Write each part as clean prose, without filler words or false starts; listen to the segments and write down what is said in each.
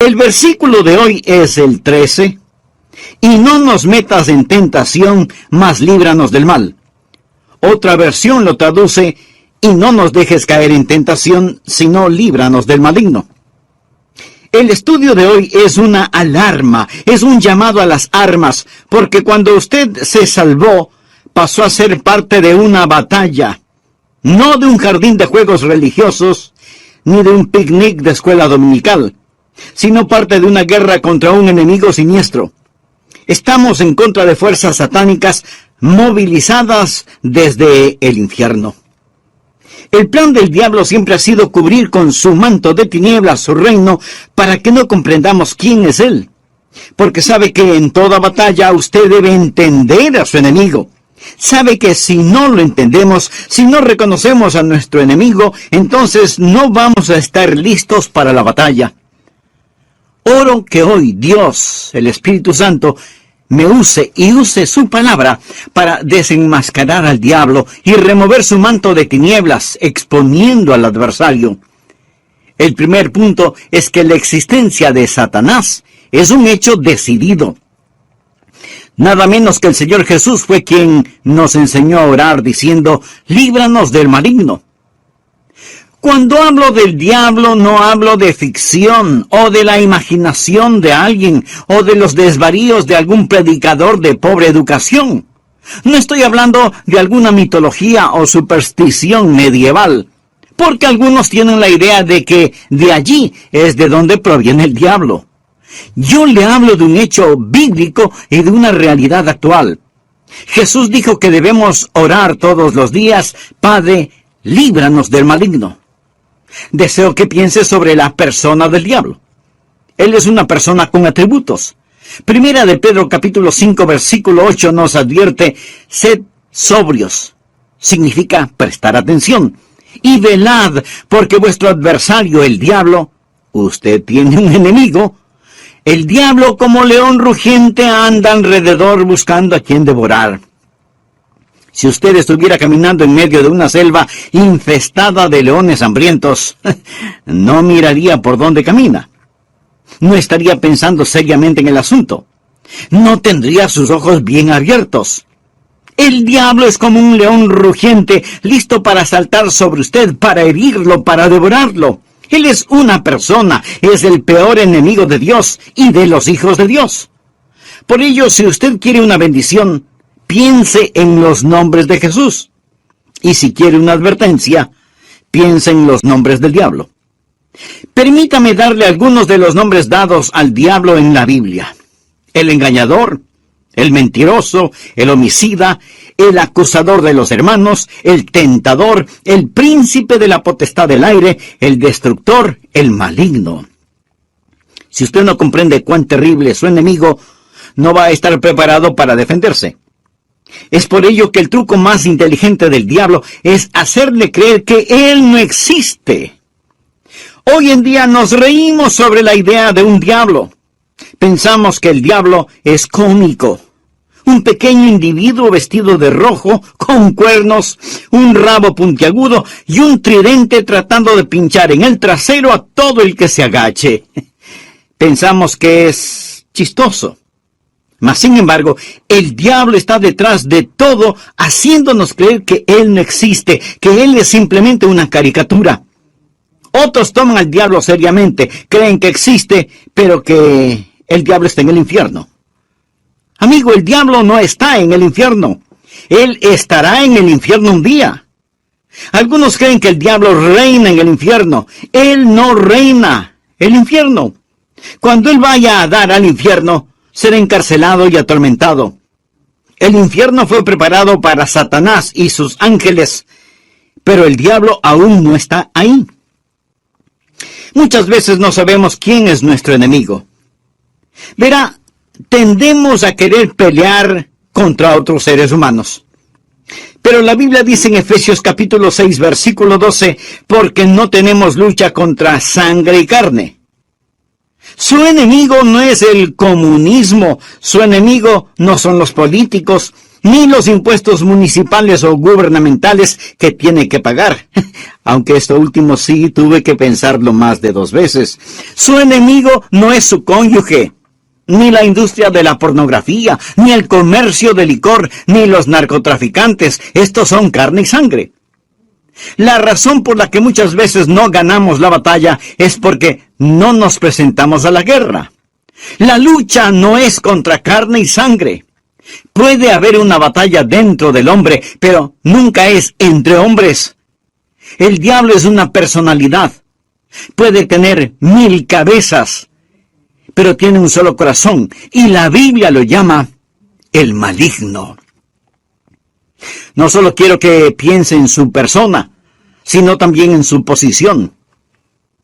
El versículo de hoy es el 13. Y no nos metas en tentación, mas líbranos del mal. Otra versión lo traduce: y no nos dejes caer en tentación, sino líbranos del maligno. El estudio de hoy es una alarma, es un llamado a las armas, porque cuando usted se salvó, pasó a ser parte de una batalla, no de un jardín de juegos religiosos, ni de un picnic de escuela dominical, sino parte de una guerra contra un enemigo siniestro. Estamos en contra de fuerzas satánicas movilizadas desde el infierno. El plan del diablo siempre ha sido cubrir con su manto de tinieblas su reino para que no comprendamos quién es él. Porque sabe que en toda batalla usted debe entender a su enemigo. Sabe que si no lo entendemos, si no reconocemos a nuestro enemigo, entonces no vamos a estar listos para la batalla. Oro que hoy Dios, el Espíritu Santo, me use y use su palabra para desenmascarar al diablo y remover su manto de tinieblas, exponiendo al adversario. El primer punto es que la existencia de Satanás es un hecho decidido. Nada menos que el Señor Jesús fue quien nos enseñó a orar diciendo: líbranos del maligno. Cuando hablo del diablo, no hablo de ficción o de la imaginación de alguien o de los desvaríos de algún predicador de pobre educación. No estoy hablando de alguna mitología o superstición medieval, porque algunos tienen la idea de que de allí es de donde proviene el diablo. Yo le hablo de un hecho bíblico y de una realidad actual. Jesús dijo que debemos orar todos los días: Padre, líbranos del maligno. Deseo que piense sobre la persona del diablo. Él es una persona con atributos. Primera de Pedro capítulo 5 versículo 8 nos advierte: sed sobrios. Significa prestar atención. Y velad, porque vuestro adversario, el diablo, usted tiene un enemigo. El diablo, como león rugiente, anda alrededor buscando a quien devorar. Si usted estuviera caminando en medio de una selva infestada de leones hambrientos, no miraría por dónde camina. No estaría pensando seriamente en el asunto. No tendría sus ojos bien abiertos. El diablo es como un león rugiente, listo para saltar sobre usted, para herirlo, para devorarlo. Él es una persona, es el peor enemigo de Dios y de los hijos de Dios. Por ello, si usted quiere una bendición, piense en los nombres de Jesús. Y si quiere una advertencia, piense en los nombres del diablo. Permítame darle algunos de los nombres dados al diablo en la Biblia: el engañador, el mentiroso, el homicida, el acusador de los hermanos, el tentador, el príncipe de la potestad del aire, el destructor, el maligno. Si usted no comprende cuán terrible es su enemigo, no va a estar preparado para defenderse. Es por ello que el truco más inteligente del diablo es hacerle creer que él no existe. Hoy en día nos reímos sobre la idea de un diablo. Pensamos que el diablo es cómico. Un pequeño individuo vestido de rojo, con cuernos, un rabo puntiagudo y un tridente tratando de pinchar en el trasero a todo el que se agache. Pensamos que es chistoso. Mas, sin embargo, el diablo está detrás de todo, haciéndonos creer que él no existe, que él es simplemente una caricatura. Otros toman al diablo seriamente, creen que existe, pero que el diablo está en el infierno. Amigo, el diablo no está en el infierno. Él estará en el infierno un día. Algunos creen que el diablo reina en el infierno. Él no reina el infierno. Cuando él vaya a dar al infierno, será encarcelado y atormentado. El infierno fue preparado para Satanás y sus ángeles, pero el diablo aún no está ahí. Muchas veces no sabemos quién es nuestro enemigo. Verá, tendemos a querer pelear contra otros seres humanos. Pero la Biblia dice en Efesios capítulo 6, versículo 12, porque no tenemos lucha contra sangre y carne. Su enemigo no es el comunismo, su enemigo no son los políticos, ni los impuestos municipales o gubernamentales que tiene que pagar. Aunque esto último sí tuve que pensarlo más de 2 veces. Su enemigo no es su cónyuge, ni la industria de la pornografía, ni el comercio de licor, ni los narcotraficantes. Estos son carne y sangre. La razón por la que muchas veces no ganamos la batalla es porque no nos presentamos a la guerra. La lucha no es contra carne y sangre. Puede haber una batalla dentro del hombre, pero nunca es entre hombres. El diablo es una personalidad. Puede tener 1000 cabezas, pero tiene un solo corazón, y la Biblia lo llama el maligno. No solo quiero que piense en su persona, sino también en su posición.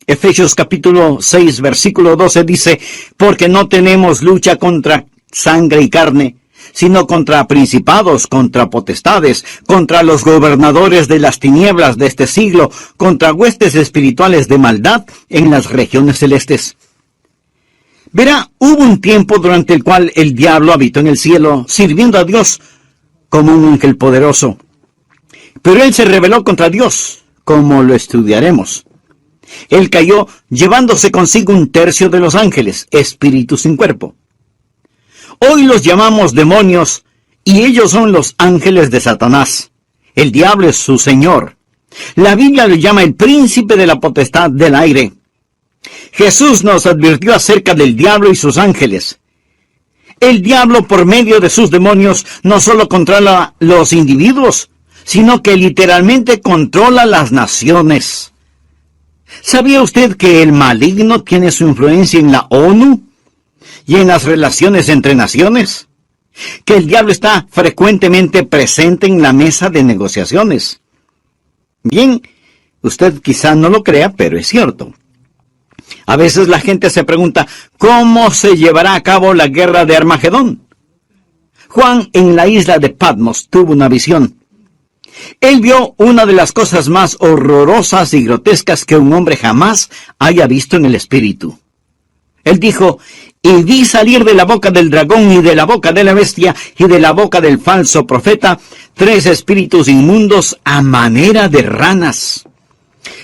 Efesios capítulo 6, versículo 12 dice, porque no tenemos lucha contra sangre y carne, sino contra principados, contra potestades, contra los gobernadores de las tinieblas de este siglo, contra huestes espirituales de maldad en las regiones celestes. Verá, hubo un tiempo durante el cual el diablo habitó en el cielo, sirviendo a Dios como un ángel poderoso. Pero él se rebeló contra Dios, como lo estudiaremos. Él cayó llevándose consigo 1/3 de los ángeles, espíritus sin cuerpo. Hoy los llamamos demonios, y ellos son los ángeles de Satanás. El diablo es su señor. La Biblia lo llama el príncipe de la potestad del aire. Jesús nos advirtió acerca del diablo y sus ángeles. El diablo, por medio de sus demonios, no solo controla los individuos, sino que literalmente controla las naciones. ¿Sabía usted que el maligno tiene su influencia en la ONU y en las relaciones entre naciones? Que el diablo está frecuentemente presente en la mesa de negociaciones. Bien, usted quizá no lo crea, pero es cierto. A veces la gente se pregunta, ¿cómo se llevará a cabo la guerra de Armagedón? Juan, en la isla de Patmos, tuvo una visión. Él vio una de las cosas más horrorosas y grotescas que un hombre jamás haya visto en el espíritu. Él dijo, y vi salir de la boca del dragón y de la boca de la bestia y de la boca del falso profeta 3 espíritus inmundos a manera de ranas.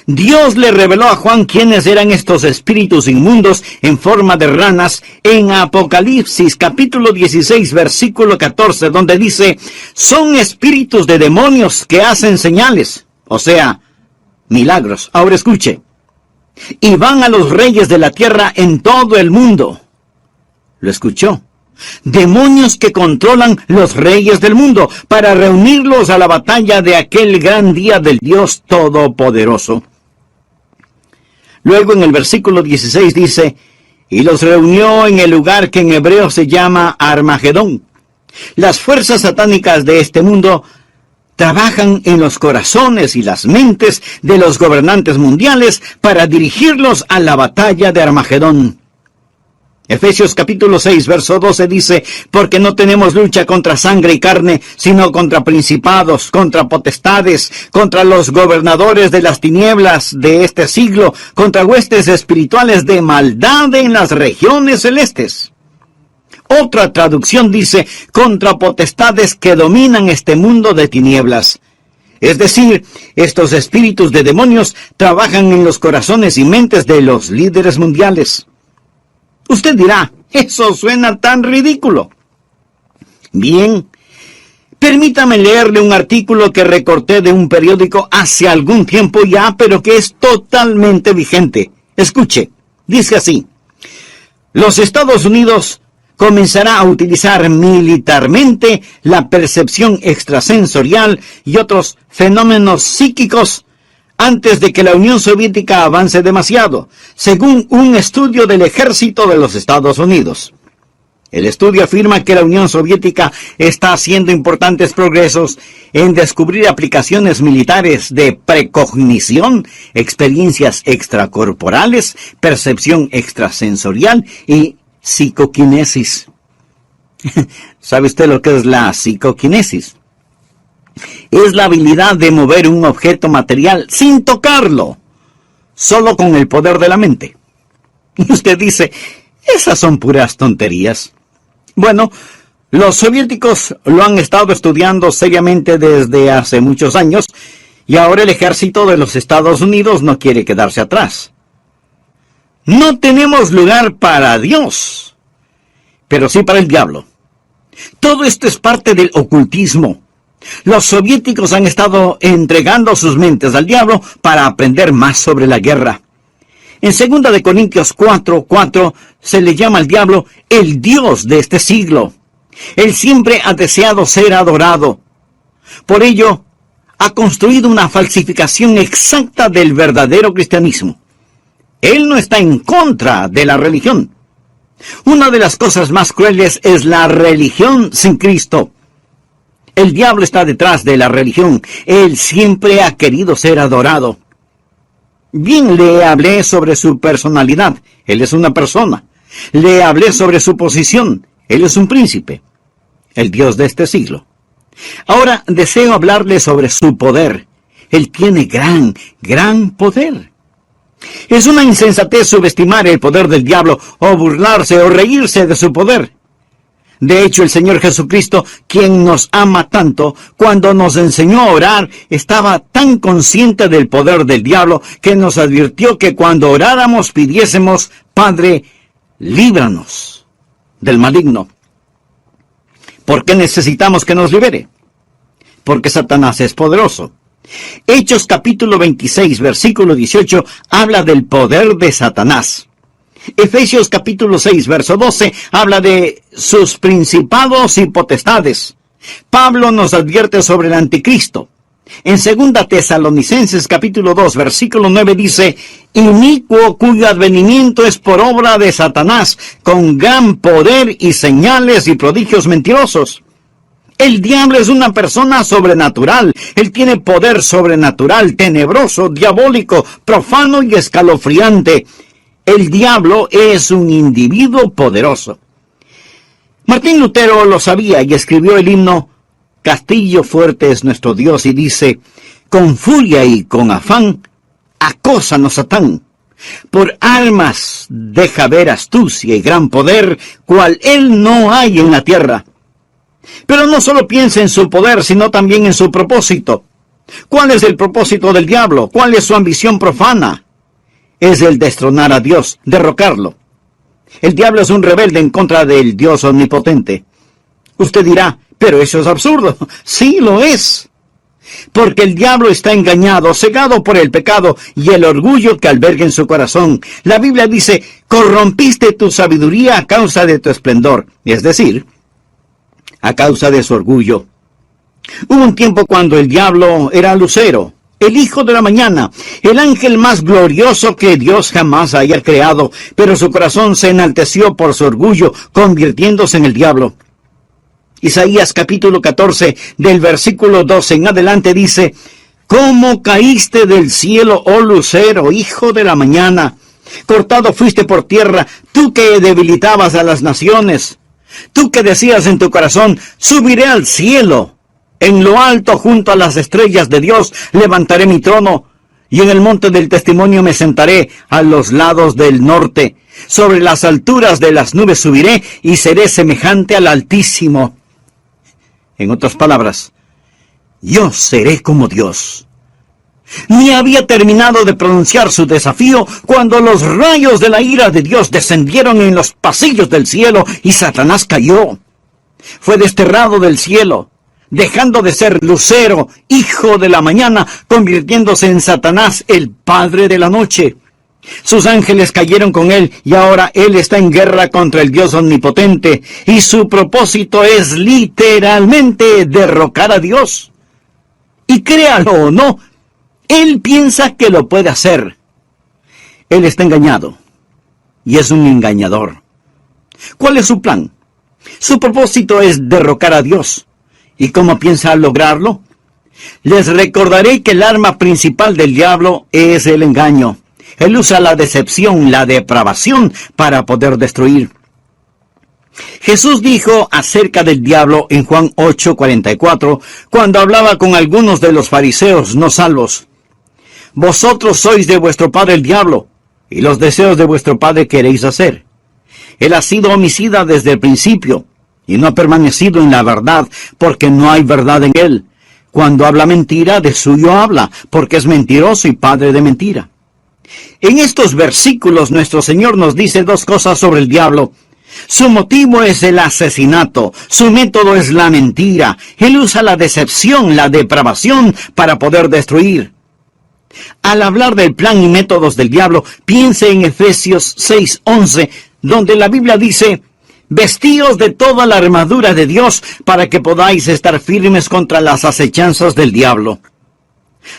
Dios le reveló a Juan quiénes eran estos espíritus inmundos en forma de ranas en Apocalipsis capítulo 16 versículo 14, donde dice, son espíritus de demonios que hacen señales, o sea, milagros. Ahora escuche, y van a los reyes de la tierra en todo el mundo. ¿Lo escuchó? Demonios que controlan los reyes del mundo para reunirlos a la batalla de aquel gran día del Dios Todopoderoso. Luego en el versículo 16 dice, y los reunió en el lugar que en hebreo se llama Armagedón. Las fuerzas satánicas de este mundo trabajan en los corazones y las mentes de los gobernantes mundiales para dirigirlos a la batalla de Armagedón. Efesios capítulo 6, verso 12 dice, porque no tenemos lucha contra sangre y carne, sino contra principados, contra potestades, contra los gobernadores de las tinieblas de este siglo, contra huestes espirituales de maldad en las regiones celestes. Otra traducción dice, contra potestades que dominan este mundo de tinieblas. Es decir, estos espíritus de demonios trabajan en los corazones y mentes de los líderes mundiales. Usted dirá, eso suena tan ridículo. Bien, permítame leerle un artículo que recorté de un periódico hace algún tiempo ya, pero que es totalmente vigente. Escuche, dice así, los Estados Unidos comenzará a utilizar militarmente la percepción extrasensorial y otros fenómenos psíquicos antes de que la Unión Soviética avance demasiado, según un estudio del ejército de los Estados Unidos. El estudio afirma que la Unión Soviética está haciendo importantes progresos en descubrir aplicaciones militares de precognición, experiencias extracorporales, percepción extrasensorial y psicoquinesis. ¿Sabe usted lo que es la psicoquinesis? Es la habilidad de mover un objeto material sin tocarlo, solo con el poder de la mente. Y usted dice, esas son puras tonterías. Bueno, Los soviéticos lo han estado estudiando seriamente desde hace muchos años y ahora el ejército de los Estados Unidos no quiere quedarse atrás. No tenemos lugar para Dios, pero sí para el diablo. Todo esto es parte del ocultismo. Los soviéticos han estado entregando sus mentes al diablo para aprender más sobre la guerra. En 2 de Corintios 4:4 se le llama al diablo el Dios de este siglo. Él siempre ha deseado ser adorado. Por ello, ha construido una falsificación exacta del verdadero cristianismo. Él no está en contra de la religión. Una de las cosas más crueles es la religión sin Cristo. El diablo está detrás de la religión. Él siempre ha querido ser adorado. Bien, le hablé sobre su personalidad. Él es una persona. Le hablé sobre su posición. Él es un príncipe. El Dios de este siglo. Ahora deseo hablarle sobre su poder. Él tiene gran poder. Es una insensatez subestimar el poder del diablo o burlarse o reírse de su poder. De hecho, el Señor Jesucristo, quien nos ama tanto, cuando nos enseñó a orar, estaba tan consciente del poder del diablo que nos advirtió que cuando oráramos pidiésemos: Padre, líbranos del maligno. ¿Por qué necesitamos que nos libere? Porque Satanás es poderoso. Hechos capítulo 26, versículo 18, habla del poder de Satanás. Efesios capítulo 6, verso 12, habla de sus principados y potestades. Pablo nos advierte sobre el anticristo. En 2 Tesalonicenses capítulo 2, versículo 9 dice: inicuo cuyo advenimiento es por obra de Satanás, con gran poder y señales y prodigios mentirosos. El diablo es una persona sobrenatural. Él tiene poder sobrenatural, tenebroso, diabólico, profano y escalofriante. El diablo es un individuo poderoso. Martín Lutero lo sabía y escribió el himno Castillo fuerte es nuestro Dios, y dice: con furia y con afán, acósanos Satán. Por armas deja ver astucia y gran poder, cual él no hay en la tierra. Pero no solo piensa en su poder, sino también en su propósito. ¿Cuál es el propósito del diablo? ¿Cuál es su ambición profana? Es el destronar a Dios, derrocarlo. El diablo es un rebelde en contra del Dios omnipotente. Usted dirá: pero eso es absurdo. Sí, lo es. Porque el diablo está engañado, cegado por el pecado y el orgullo que alberga en su corazón. La Biblia dice: corrompiste tu sabiduría a causa de tu esplendor. Es decir, a causa de su orgullo. Hubo un tiempo cuando el diablo era Lucero, el hijo de la mañana, el ángel más glorioso que Dios jamás haya creado, pero su corazón se enalteció por su orgullo, convirtiéndose en el diablo. Isaías capítulo 14, del versículo 12 en adelante dice: ¿cómo caíste del cielo, oh Lucero, hijo de la mañana? Cortado fuiste por tierra, tú que debilitabas a las naciones. Tú que decías en tu corazón: subiré al cielo. En lo alto, junto a las estrellas de Dios, levantaré mi trono. Y en el monte del testimonio me sentaré a los lados del norte. Sobre las alturas de las nubes subiré y seré semejante al Altísimo. En otras palabras, yo seré como Dios. Ni había terminado de pronunciar su desafío cuando los rayos de la ira de Dios descendieron en los pasillos del cielo y Satanás cayó. Fue desterrado del cielo, dejando de ser Lucero, hijo de la mañana, convirtiéndose en Satanás, el padre de la noche. Sus ángeles cayeron con él y ahora él está en guerra contra el Dios omnipotente y su propósito es literalmente derrocar a Dios. Y créalo o no, él piensa que lo puede hacer. Él está engañado y es un engañador. ¿Cuál es su plan? Su propósito es derrocar a Dios. ¿Y cómo piensa lograrlo? Les recordaré que el arma principal del diablo es el engaño. Él usa la decepción, la depravación para poder destruir. Jesús dijo acerca del diablo en Juan 8:44, cuando hablaba con algunos de los fariseos no salvos: vosotros sois de vuestro padre el diablo, y los deseos de vuestro padre queréis hacer. Él ha sido homicida desde el principio, y no ha permanecido en la verdad, porque no hay verdad en él. Cuando habla mentira, de suyo habla, porque es mentiroso y padre de mentira. En estos versículos nuestro Señor nos dice dos cosas sobre el diablo. Su motivo es el asesinato, su método es la mentira. Él usa la decepción, la depravación para poder destruir. Al hablar del plan y métodos del diablo, piense en Efesios 6:11, donde la Biblia dice: vestíos de toda la armadura de Dios para que podáis estar firmes contra las acechanzas del diablo.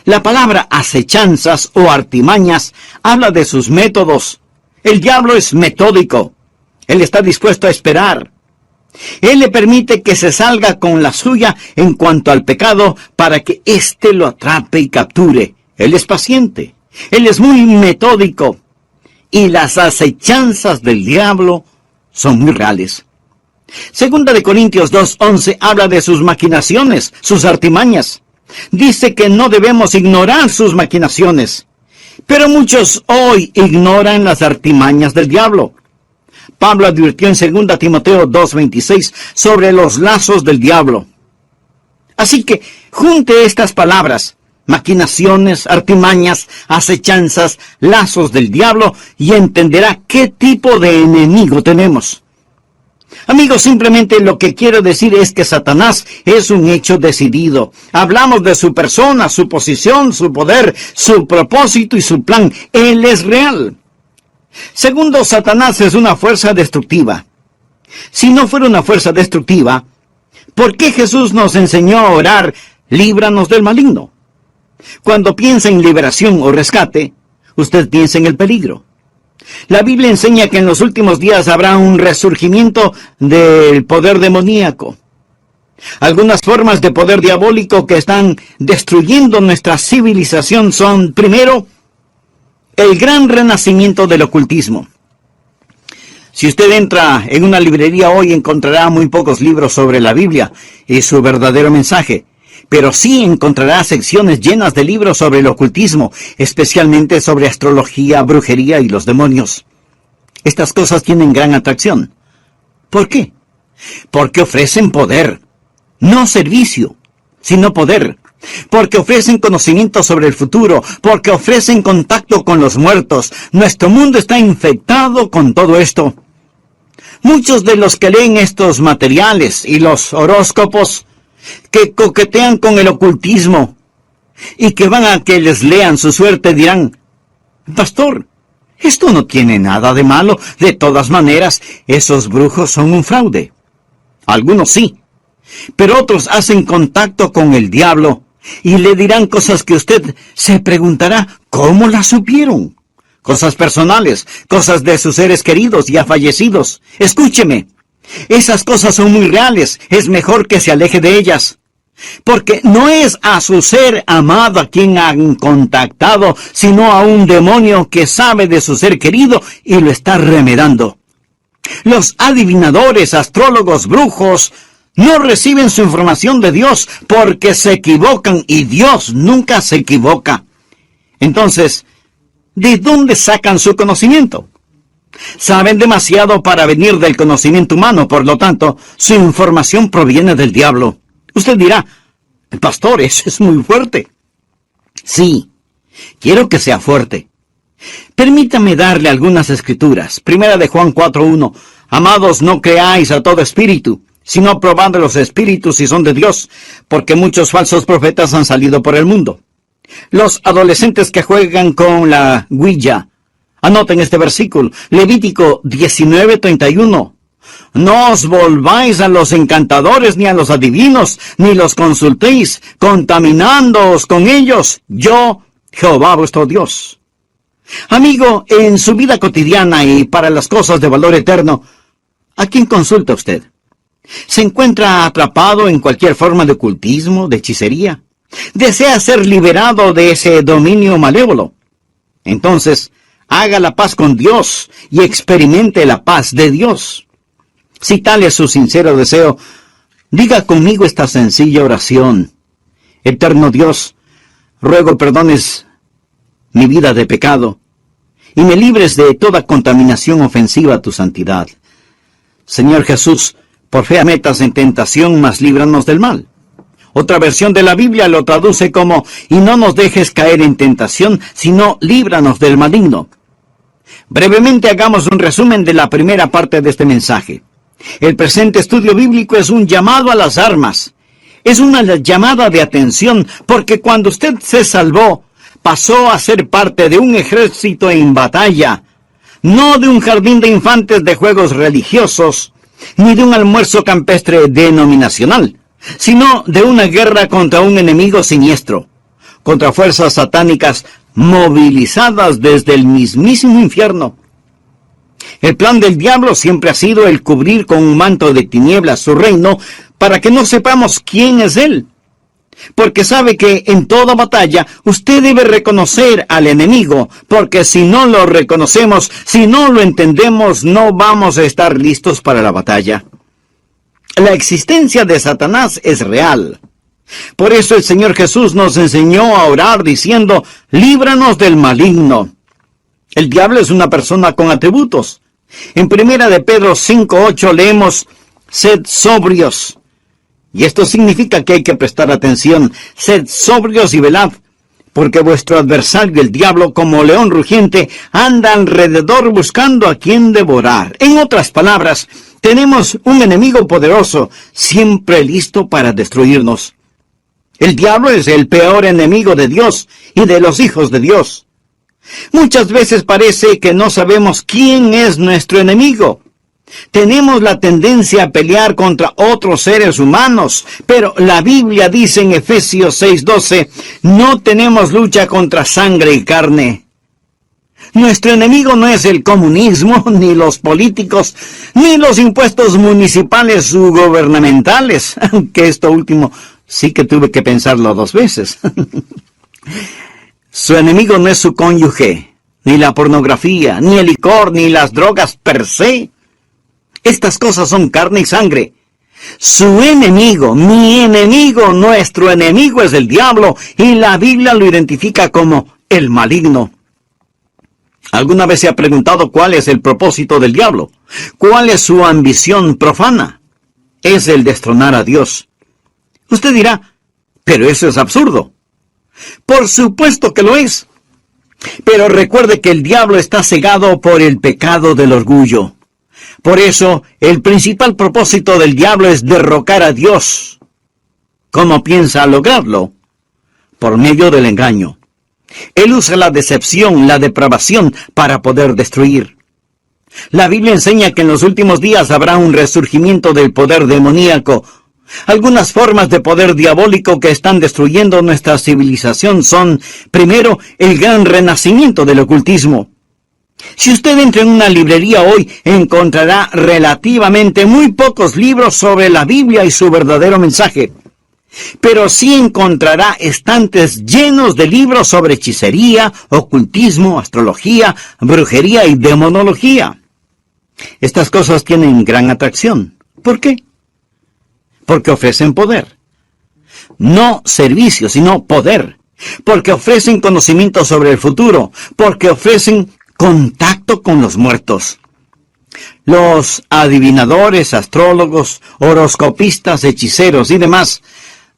La palabra acechanzas o artimañas habla de sus métodos. El diablo es metódico. Él está dispuesto a esperar. Él le permite que se salga con la suya en cuanto al pecado para que éste lo atrape y capture. Él es paciente. Él es muy metódico. Y las acechanzas del diablo son muy reales. Segunda de Corintios 2:11 habla de sus maquinaciones, sus artimañas. Dice que no debemos ignorar sus maquinaciones. Pero muchos hoy ignoran las artimañas del diablo. Pablo advirtió en 2 Timoteo 2:26 sobre los lazos del diablo. Así que junte estas palabras: maquinaciones, artimañas, acechanzas, lazos del diablo, y entenderá qué tipo de enemigo tenemos. Amigos, simplemente lo que quiero decir es que Satanás es un hecho decidido. Hablamos de su persona, su posición, su poder, su propósito y su plan. Él es real. Segundo, Satanás es una fuerza destructiva. Si no fuera una fuerza destructiva, ¿por qué Jesús nos enseñó a orar: líbranos del maligno? Cuando piensa en liberación o rescate, usted piensa en el peligro. La Biblia enseña que en los últimos días habrá un resurgimiento del poder demoníaco. Algunas formas de poder diabólico que están destruyendo nuestra civilización son, primero, el gran renacimiento del ocultismo. Si usted entra en una librería hoy, encontrará muy pocos libros sobre la Biblia y su verdadero mensaje. Pero sí encontrará secciones llenas de libros sobre el ocultismo, especialmente sobre astrología, brujería y los demonios. Estas cosas tienen gran atracción. ¿Por qué? Porque ofrecen poder, no servicio, sino poder. Porque ofrecen conocimiento sobre el futuro, porque ofrecen contacto con los muertos. Nuestro mundo está infectado con todo esto. Muchos de los que leen estos materiales y los horóscopos, que coquetean con el ocultismo y que van a que les lean su suerte, dirán: pastor, esto no tiene nada de malo. De todas maneras, esos brujos son un fraude. Algunos sí, pero otros hacen contacto con el diablo y le dirán cosas que usted se preguntará: ¿cómo las supieron? Cosas personales, cosas de sus seres queridos ya fallecidos. Escúcheme. Esas cosas son muy reales. Es mejor que se aleje de ellas. Porque no es a su ser amado a quien han contactado, sino a un demonio que sabe de su ser querido y lo está remedando. Los adivinadores, astrólogos, brujos, no reciben su información de Dios porque se equivocan, y Dios nunca se equivoca. Entonces, ¿de dónde sacan su conocimiento? Saben demasiado para venir del conocimiento humano, por lo tanto, su información proviene del diablo. Usted dirá: pastor, eso es muy fuerte. Sí, quiero que sea fuerte. Permítame darle algunas escrituras. Primera de Juan 4:1. Amados, no creáis a todo espíritu, sino probad los espíritus si son de Dios, porque muchos falsos profetas han salido por el mundo. Los adolescentes que juegan con la Ouija, anoten este versículo, Levítico 19:31. No os volváis a los encantadores ni a los adivinos, ni los consultéis, contaminándoos con ellos. Yo, Jehová vuestro Dios. Amigo, en su vida cotidiana y para las cosas de valor eterno, ¿a quién consulta usted? ¿Se encuentra atrapado en cualquier forma de ocultismo, de hechicería? ¿Desea ser liberado de ese dominio malévolo? Entonces, haga la paz con Dios y experimente la paz de Dios. Si tal es su sincero deseo, diga conmigo esta sencilla oración: Eterno Dios, ruego perdones mi vida de pecado y me libres de toda contaminación ofensiva a tu santidad. Señor Jesús, Por fe metas en tentación, mas líbranos del mal. Otra versión de la Biblia lo traduce como, y no nos dejes caer en tentación, sino líbranos del maligno. Brevemente hagamos un resumen de la primera parte de este mensaje. El presente estudio bíblico es un llamado a las armas. Es una llamada de atención, porque cuando usted se salvó, pasó a ser parte de un ejército en batalla, no de un jardín de infantes de juegos religiosos, ni de un almuerzo campestre denominacional, sino de una guerra contra un enemigo siniestro, contra fuerzas satánicas movilizadas desde el mismísimo infierno. El plan del diablo siempre ha sido el cubrir con un manto de tinieblas su reino para que no sepamos quién es él. Porque sabe que en toda batalla usted debe reconocer al enemigo, porque si no lo reconocemos, si no lo entendemos, no vamos a estar listos para la batalla. La existencia de Satanás es real. Por eso el Señor Jesús nos enseñó a orar diciendo, líbranos del maligno. El diablo es una persona con atributos. En 1 de Pedro 5:8 leemos, sed sobrios. Y esto significa que hay que prestar atención. Sed sobrios y velad, porque vuestro adversario, el diablo, como león rugiente, anda alrededor buscando a quien devorar. En otras palabras, tenemos un enemigo poderoso, siempre listo para destruirnos. El diablo es el peor enemigo de Dios y de los hijos de Dios. Muchas veces parece que no sabemos quién es nuestro enemigo. Tenemos la tendencia a pelear contra otros seres humanos, pero la Biblia dice en Efesios 6:12, no tenemos lucha contra sangre y carne. Nuestro enemigo no es el comunismo, ni los políticos, ni los impuestos municipales u gubernamentales, aunque esto último sí que tuve que pensarlo 2 veces. Su enemigo no es su cónyuge, ni la pornografía, ni el licor, ni las drogas per se. Estas cosas son carne y sangre. Su enemigo, mi enemigo, nuestro enemigo es el diablo, y la Biblia lo identifica como el maligno. ¿Alguna vez se ha preguntado cuál es el propósito del diablo? ¿Cuál es su ambición profana? Es el destronar a Dios. Usted dirá, pero eso es absurdo. Por supuesto que lo es. Pero recuerde que el diablo está cegado por el pecado del orgullo. Por eso, el principal propósito del diablo es derrocar a Dios. ¿Cómo piensa lograrlo? Por medio del engaño. Él usa la decepción, la depravación, para poder destruir. La Biblia enseña que en los últimos días habrá un resurgimiento del poder demoníaco. Algunas formas de poder diabólico que están destruyendo nuestra civilización son, primero, el gran renacimiento del ocultismo. Si usted entra en una librería hoy, encontrará relativamente muy pocos libros sobre la Biblia y su verdadero mensaje. Pero sí encontrará estantes llenos de libros sobre hechicería, ocultismo, astrología, brujería y demonología. Estas cosas tienen gran atracción. ¿Por qué? Porque ofrecen poder. No servicio, sino poder. Porque ofrecen conocimiento sobre el futuro. Porque ofrecen contacto con los muertos. Los adivinadores, astrólogos, horoscopistas, hechiceros y demás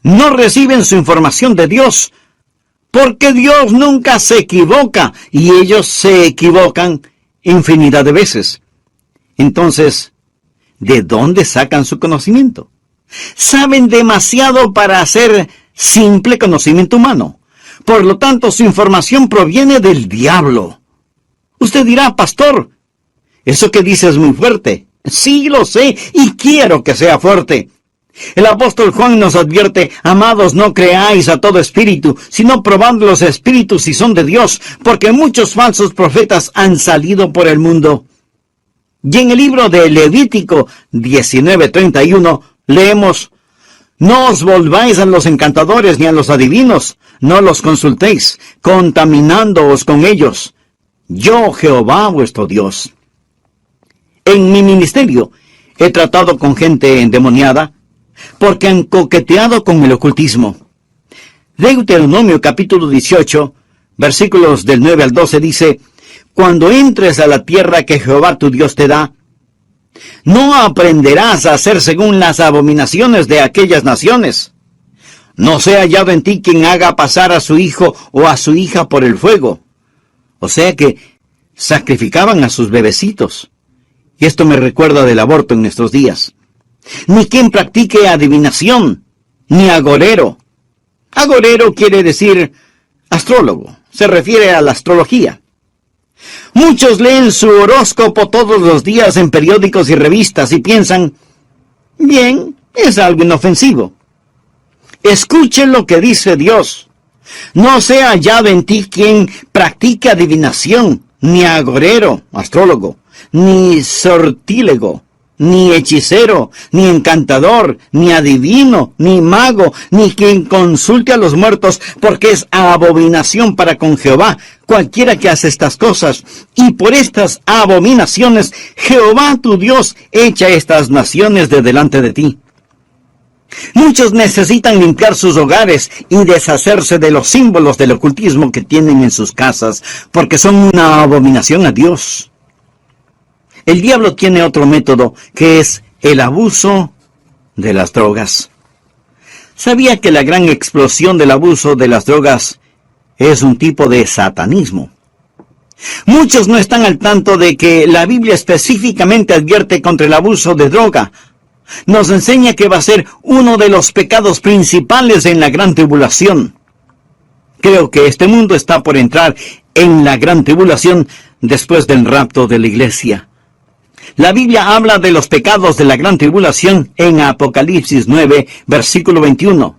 no reciben su información de Dios, porque Dios nunca se equivoca y ellos se equivocan infinidad de veces. Entonces, ¿de dónde sacan su conocimiento? Saben demasiado para hacer simple conocimiento humano. Por lo tanto, su información proviene del diablo. Usted dirá, pastor, eso que dice es muy fuerte. Sí, lo sé, y quiero que sea fuerte. El apóstol Juan nos advierte, amados, no creáis a todo espíritu, sino probad los espíritus si son de Dios, porque muchos falsos profetas han salido por el mundo. Y en el libro de Levítico 19:31 leemos, no os volváis a los encantadores ni a los adivinos, no los consultéis, contaminándoos con ellos. Yo, Jehová, vuestro Dios. En mi ministerio he tratado con gente endemoniada, porque han coqueteado con el ocultismo. Deuteronomio capítulo 18, versículos del 9 al 12 dice, cuando entres a la tierra que Jehová tu Dios te da, No aprenderás a hacer según las abominaciones de aquellas naciones. No sea hallado en ti quien haga pasar a su hijo o a su hija por el fuego. O sea que sacrificaban a sus bebecitos. Y esto me recuerda del aborto en nuestros días. Ni quien practique adivinación, ni agorero. Agorero quiere decir astrólogo. Se refiere a la astrología. Muchos leen su horóscopo todos los días en periódicos y revistas y piensan, bien, es algo inofensivo. Escuchen lo que dice Dios. No sea hallado en ti quien practique adivinación, ni agorero, astrólogo, ni sortílego, ni hechicero, ni encantador, ni adivino, ni mago, ni quien consulte a los muertos, porque es abominación para con Jehová cualquiera que hace estas cosas. Y por estas abominaciones Jehová tu Dios echa estas naciones de delante de ti. Muchos necesitan limpiar sus hogares y deshacerse de los símbolos del ocultismo que tienen en sus casas, porque son una abominación a Dios. El diablo tiene otro método, que es el abuso de las drogas. ¿Sabía que la gran explosión del abuso de las drogas es un tipo de satanismo? Muchos no están al tanto de que la Biblia específicamente advierte contra el abuso de droga. Nos enseña que va a ser uno de los pecados principales en la gran tribulación. Creo que este mundo está por entrar en la gran tribulación después del rapto de la iglesia. La Biblia habla de los pecados de la gran tribulación en Apocalipsis 9, versículo 21.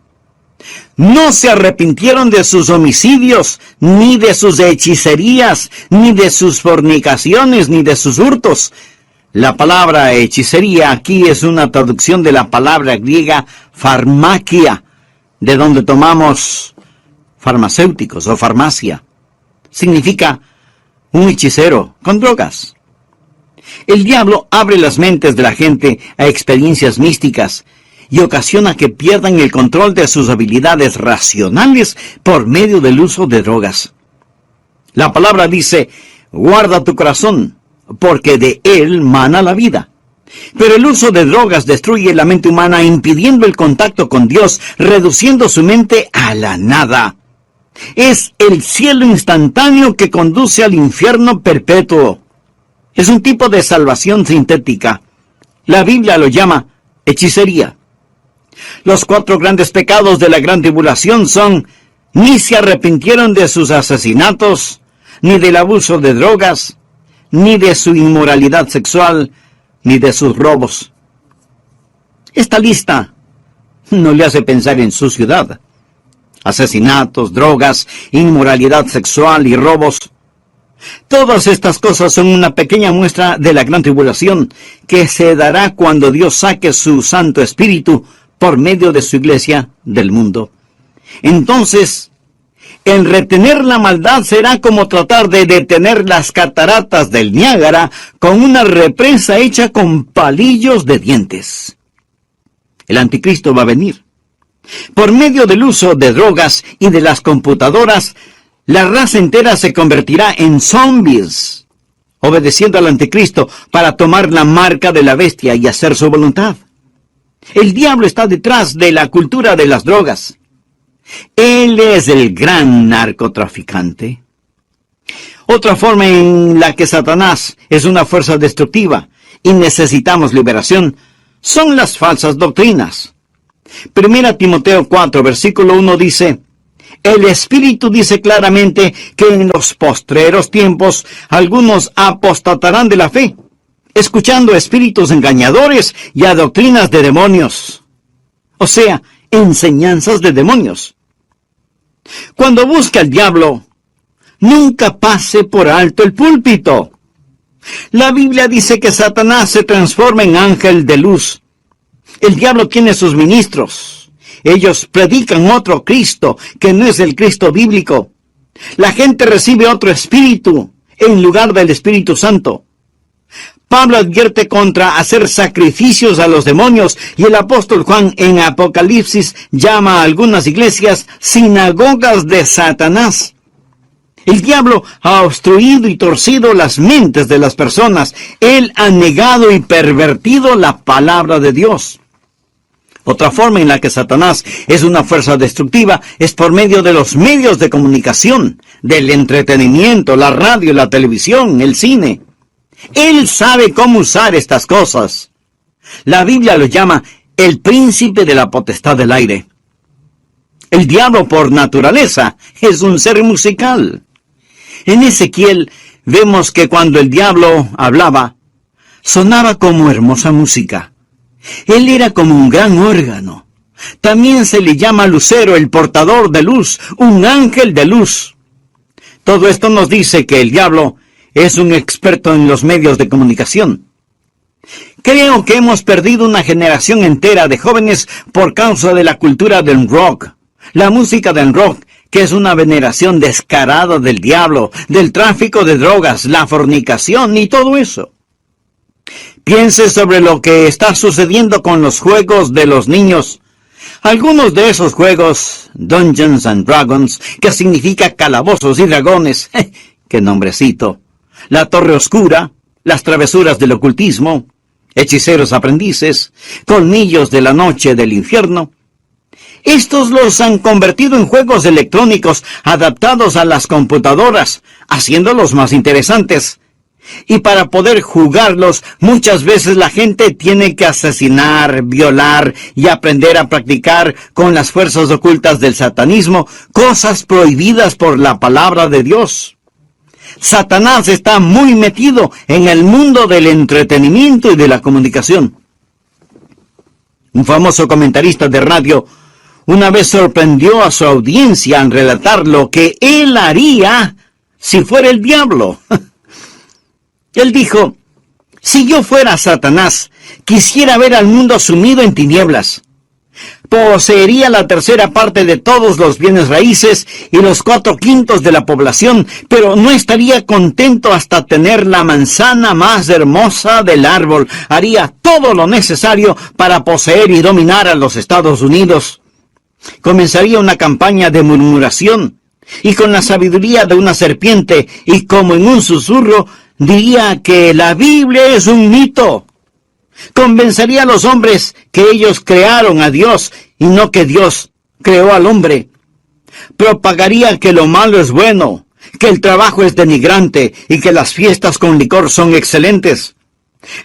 No se arrepintieron de sus homicidios, ni de sus hechicerías, ni de sus fornicaciones, ni de sus hurtos. La palabra hechicería aquí es una traducción de la palabra griega farmakia, de donde tomamos farmacéuticos o farmacia. Significa un hechicero con drogas. El diablo abre las mentes de la gente a experiencias místicas y ocasiona que pierdan el control de sus habilidades racionales por medio del uso de drogas. La palabra dice, guarda tu corazón, porque de él mana la vida. Pero el uso de drogas destruye la mente humana, impidiendo el contacto con Dios, reduciendo su mente a la nada. Es el cielo instantáneo que conduce al infierno perpetuo. Es un tipo de salvación sintética. La Biblia lo llama hechicería. Los 4 grandes pecados de la gran tribulación son: ni se arrepintieron de sus asesinatos, ni del abuso de drogas, ni de su inmoralidad sexual, ni de sus robos. Esta lista no le hace pensar en su ciudad. Asesinatos, drogas, inmoralidad sexual y robos. Todas estas cosas son una pequeña muestra de la gran tribulación que se dará cuando Dios saque su Santo Espíritu por medio de su iglesia del mundo. Entonces, el retener la maldad será como tratar de detener las cataratas del Niágara con una represa hecha con palillos de dientes. El anticristo va a venir. Por medio del uso de drogas y de las computadoras, la raza entera se convertirá en zombies, obedeciendo al anticristo para tomar la marca de la bestia y hacer su voluntad. El diablo está detrás de la cultura de las drogas. Él es el gran narcotraficante. Otra forma en la que Satanás es una fuerza destructiva y necesitamos liberación son las falsas doctrinas. 1 Timoteo 4, versículo 1 dice: el Espíritu dice claramente que en los postreros tiempos algunos apostatarán de la fe, escuchando espíritus engañadores y a doctrinas de demonios. O sea, enseñanzas de demonios. Cuando busca el diablo, nunca pase por alto el púlpito. La Biblia dice que Satanás se transforma en ángel de luz. El diablo tiene sus ministros. Ellos predican otro Cristo que no es el Cristo bíblico. La gente recibe otro espíritu en lugar del Espíritu Santo. Pablo advierte contra hacer sacrificios a los demonios y el apóstol Juan en Apocalipsis llama a algunas iglesias sinagogas de Satanás. El diablo ha obstruido y torcido las mentes de las personas. Él ha negado y pervertido la palabra de Dios. Otra forma en la que Satanás es una fuerza destructiva es por medio de los medios de comunicación, del entretenimiento, la radio, la televisión, el cine. Él sabe cómo usar estas cosas. La Biblia lo llama el príncipe de la potestad del aire. El diablo por naturaleza es un ser musical. En Ezequiel vemos que cuando el diablo hablaba, sonaba como hermosa música. Él era como un gran órgano. También se le llama lucero, el portador de luz, un ángel de luz. Todo esto nos dice que el diablo es un experto en los medios de comunicación. Creo que hemos perdido una generación entera de jóvenes por causa de la cultura del rock. La música del rock, que es una veneración descarada del diablo, del tráfico de drogas, la fornicación y todo eso. Piense sobre lo que está sucediendo con los juegos de los niños. Algunos de esos juegos, Dungeons and Dragons, que significa calabozos y dragones, ¡qué nombrecito! La Torre Oscura, las travesuras del ocultismo, hechiceros aprendices, colmillos de la noche del infierno. Estos los han convertido en juegos electrónicos adaptados a las computadoras, haciéndolos más interesantes. Y para poder jugarlos, muchas veces la gente tiene que asesinar, violar y aprender a practicar con las fuerzas ocultas del satanismo, cosas prohibidas por la palabra de Dios. Satanás está muy metido en el mundo del entretenimiento y de la comunicación. Un famoso comentarista de radio una vez sorprendió a su audiencia al relatar lo que él haría si fuera el diablo. Él dijo: si yo fuera Satanás, quisiera ver al mundo sumido en tinieblas. Poseería la tercera parte de todos los bienes raíces y los 4/5 de la población, pero no estaría contento hasta tener la manzana más hermosa del árbol. Haría todo lo necesario para poseer y dominar a los Estados Unidos. Comenzaría una campaña de murmuración, y con la sabiduría de una serpiente, y como en un susurro, diría que la Biblia es un mito. Convencería a los hombres que ellos crearon a Dios y no que Dios creó al hombre. Propagaría que lo malo es bueno, que el trabajo es denigrante y que las fiestas con licor son excelentes.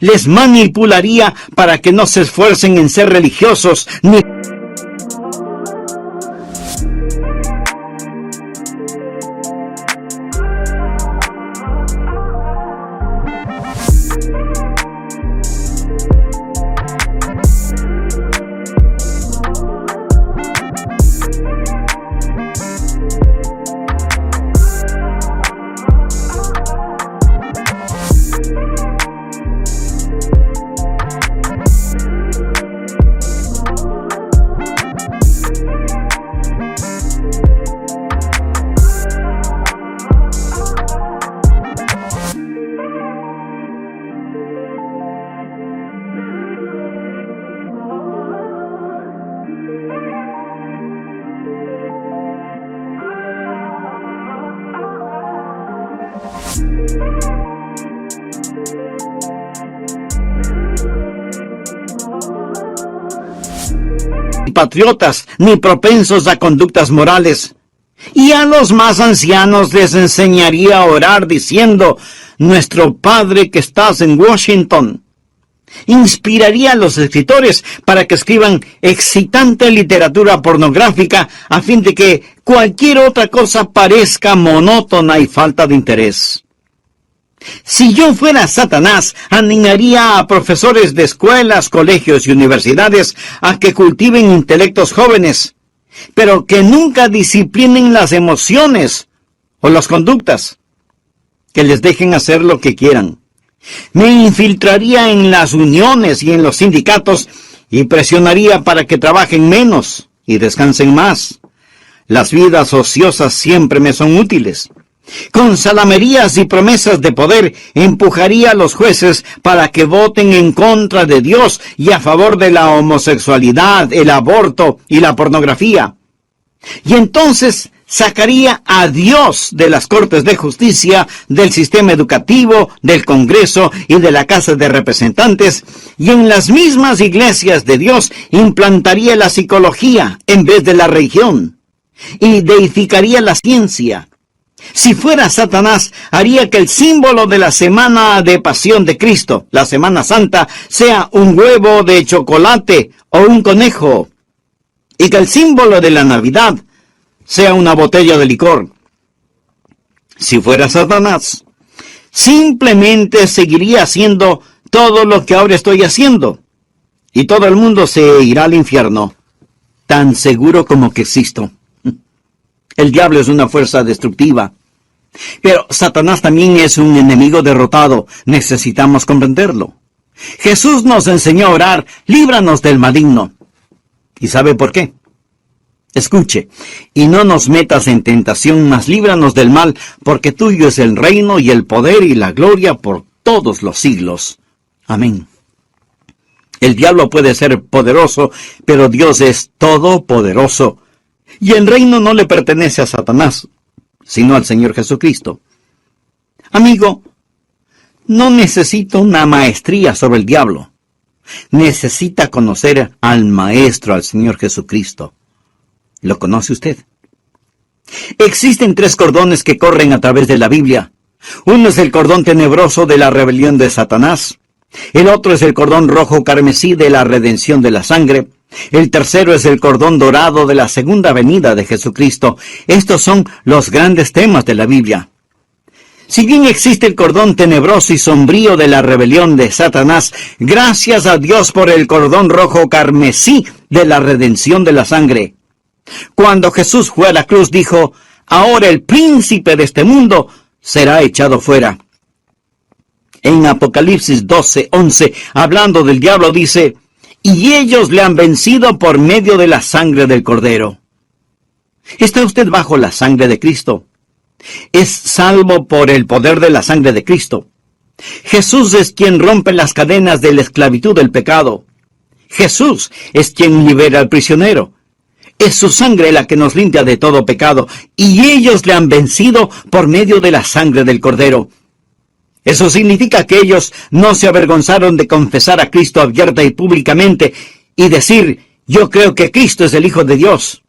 Les manipularía para que no se esfuercen en ser religiosos ni patriotas, ni propensos a conductas morales. Y a los más ancianos les enseñaría a orar diciendo: Nuestro Padre que estás en Washington. Inspiraría a los escritores para que escriban excitante literatura pornográfica a fin de que cualquier otra cosa parezca monótona y falta de interés. Si yo fuera Satanás, animaría a profesores de escuelas, colegios y universidades a que cultiven intelectos jóvenes, pero que nunca disciplinen las emociones o las conductas, que les dejen hacer lo que quieran. Me infiltraría en las uniones y en los sindicatos y presionaría para que trabajen menos y descansen más. Las vidas ociosas siempre me son útiles. Con salamerías y promesas de poder empujaría a los jueces para que voten en contra de Dios y a favor de la homosexualidad, el aborto y la pornografía. Y entonces sacaría a Dios de las Cortes de Justicia, del sistema educativo, del Congreso y de la Casa de Representantes, y en las mismas iglesias de Dios implantaría la psicología en vez de la religión, y deificaría la ciencia. Si fuera Satanás, haría que el símbolo de la semana de pasión de Cristo, la Semana Santa, sea un huevo de chocolate o un conejo, y que el símbolo de la Navidad sea una botella de licor. Si fuera Satanás, simplemente seguiría haciendo todo lo que ahora estoy haciendo, y todo el mundo se irá al infierno, tan seguro como que existo. El diablo es una fuerza destructiva, pero Satanás también es un enemigo derrotado. Necesitamos comprenderlo. Jesús nos enseñó a orar: líbranos del maligno. ¿Y sabe por qué? Escuche: y no nos metas en tentación, mas líbranos del mal, porque tuyo es el reino y el poder y la gloria por todos los siglos. Amén. El diablo puede ser poderoso, pero Dios es todopoderoso. Y el reino no le pertenece a Satanás, sino al Señor Jesucristo. Amigo, no necesita una maestría sobre el diablo. Necesita conocer al Maestro, al Señor Jesucristo. ¿Lo conoce usted? Existen 3 cordones que corren a través de la Biblia. Uno es el cordón tenebroso de la rebelión de Satanás. El otro es el cordón rojo carmesí de la redención de la sangre. El tercero es el cordón dorado de la segunda venida de Jesucristo. Estos son los grandes temas de la Biblia. Si bien existe el cordón tenebroso y sombrío de la rebelión de Satanás, gracias a Dios por el cordón rojo carmesí de la redención de la sangre. Cuando Jesús fue a la cruz, dijo: ahora el príncipe de este mundo será echado fuera. En Apocalipsis 12:11, hablando del diablo, dice: y ellos le han vencido por medio de la sangre del Cordero. ¿Está usted bajo la sangre de Cristo? Es salvo por el poder de la sangre de Cristo. Jesús es quien rompe las cadenas de la esclavitud del pecado. Jesús es quien libera al prisionero. Es su sangre la que nos limpia de todo pecado, y ellos le han vencido por medio de la sangre del Cordero. Eso significa que ellos no se avergonzaron de confesar a Cristo abierta y públicamente y decir: yo creo que Cristo es el Hijo de Dios.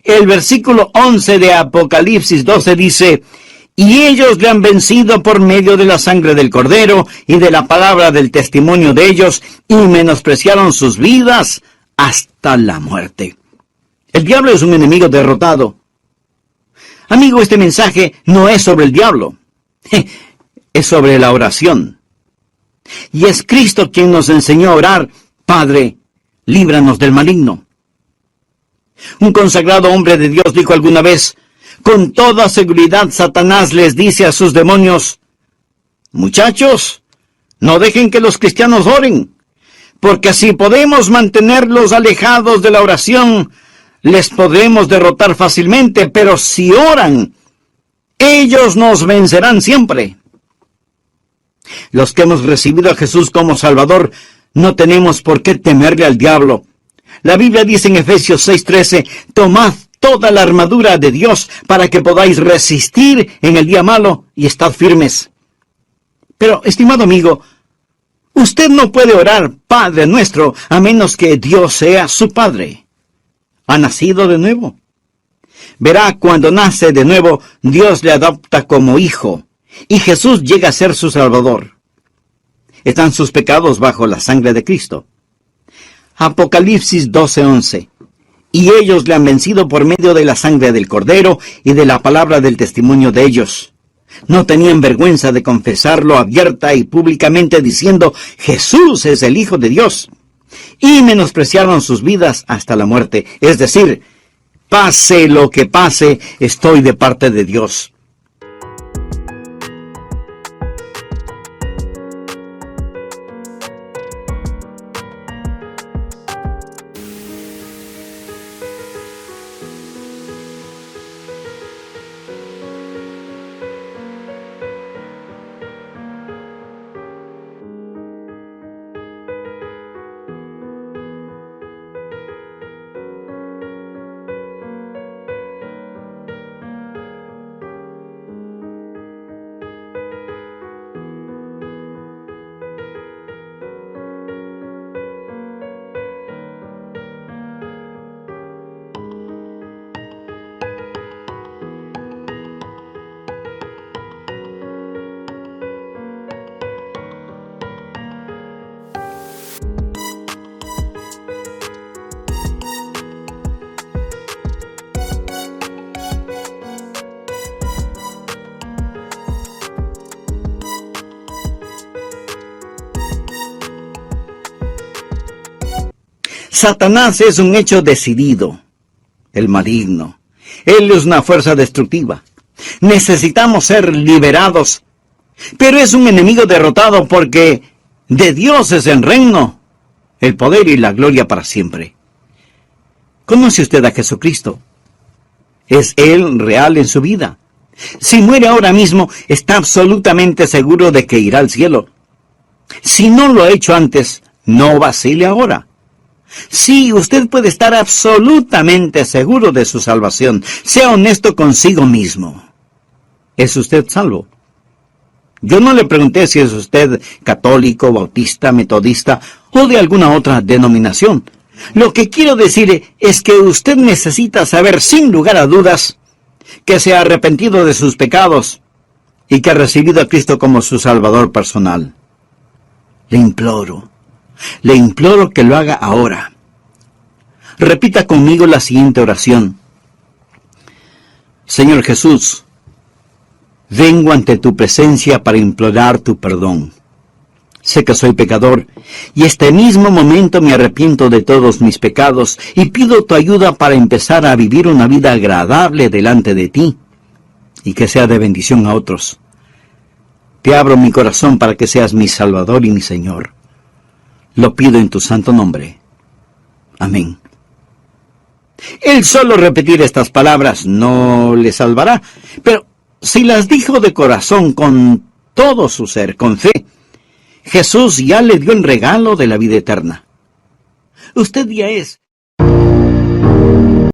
El versículo 11 de Apocalipsis 12 dice: y ellos le han vencido por medio de la sangre del Cordero y de la palabra del testimonio de ellos, y menospreciaron sus vidas hasta la muerte. El diablo es un enemigo derrotado. Amigo, este mensaje no es sobre el diablo. Es sobre la oración. Y es Cristo quien nos enseñó a orar: Padre, líbranos del maligno. Un consagrado hombre de Dios dijo alguna vez: con toda seguridad Satanás les dice a sus demonios: muchachos, no dejen que los cristianos oren, porque si podemos mantenerlos alejados de la oración, les podremos derrotar fácilmente, pero si oran, ellos nos vencerán siempre. Los que hemos recibido a Jesús como Salvador, no tenemos por qué temerle al diablo. La Biblia dice en Efesios 6:13, tomad toda la armadura de Dios para que podáis resistir en el día malo y estad firmes. Pero, estimado amigo, usted no puede orar Padre nuestro a menos que Dios sea su Padre. ¿Ha nacido de nuevo? Verá, cuando nace de nuevo, Dios le adopta como hijo, y Jesús llega a ser su Salvador. Están sus pecados bajo la sangre de Cristo. Apocalipsis 12:11. Y ellos le han vencido por medio de la sangre del Cordero y de la palabra del testimonio de ellos. No tenían vergüenza de confesarlo abierta y públicamente diciendo: Jesús es el Hijo de Dios. Y menospreciaron sus vidas hasta la muerte. Es decir, pase lo que pase, estoy de parte de Dios. Satanás es un hecho decidido, el maligno. Él es una fuerza destructiva. Necesitamos ser liberados, pero es un enemigo derrotado porque de Dios es el reino, el poder y la gloria para siempre. ¿Conoce usted a Jesucristo? ¿Es Él real en su vida? Si muere ahora mismo, está absolutamente seguro de que irá al cielo. Si no lo ha hecho antes, no vacile ahora. Sí, usted puede estar absolutamente seguro de su salvación. Sea honesto consigo mismo. ¿Es usted salvo? Yo no le pregunté si es usted católico, bautista, metodista o de alguna otra denominación. Lo que quiero decir es que usted necesita saber sin lugar a dudas que se ha arrepentido de sus pecados y que ha recibido a Cristo como su Salvador personal. Le imploro que lo haga ahora. Repita conmigo la siguiente oración. Señor Jesús, vengo ante tu presencia para implorar tu perdón. Sé que soy pecador y este mismo momento me arrepiento de todos mis pecados y pido tu ayuda para empezar a vivir una vida agradable delante de ti y que sea de bendición a otros. Te abro mi corazón para que seas mi Salvador y mi Señor. Lo pido en tu santo nombre. Amén. El solo repetir estas palabras no le salvará, pero si las dijo de corazón con todo su ser, con fe, Jesús ya le dio el regalo de la vida eterna. Usted ya es